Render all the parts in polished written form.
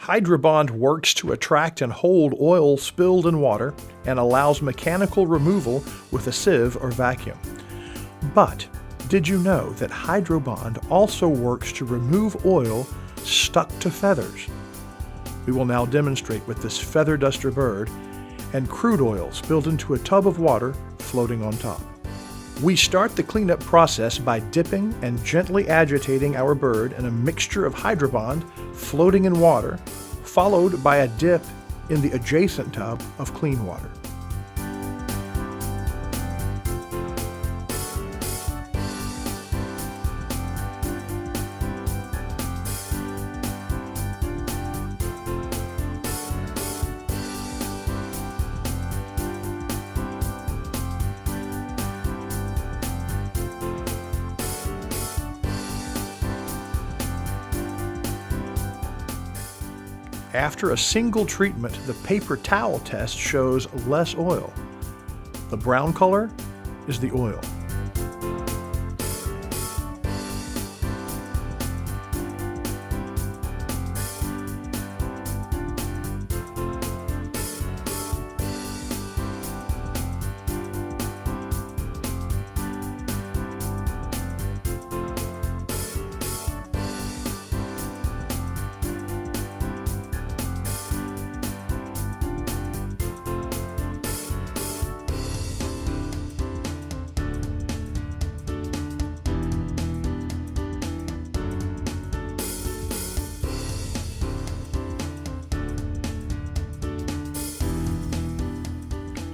Hydrobond works to attract and hold oil spilled in water and allows mechanical removal with a sieve or vacuum. But did you know that Hydrobond also works to remove oil stuck to feathers? We will now demonstrate with this feather duster bird and crude oil spilled into a tub of water floating on top. We start the cleanup process by dipping and gently agitating our bird in a mixture of Hydrobond floating in water, followed by a dip in the adjacent tub of clean water. After a single treatment, the paper towel test shows less oil. The brown color is the oil.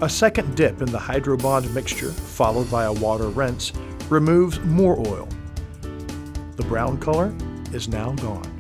A second dip in the Hydrobond mixture, followed by a water rinse, removes more oil. The brown color is now gone.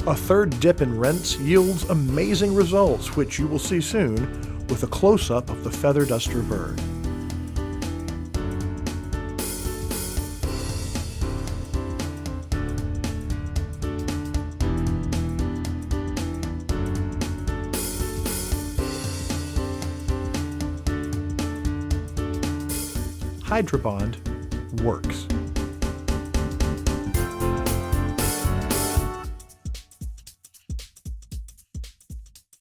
A third dip and rinse yields amazing results, which you will see soon with a close-up of the feather duster bird. Hydrobond works.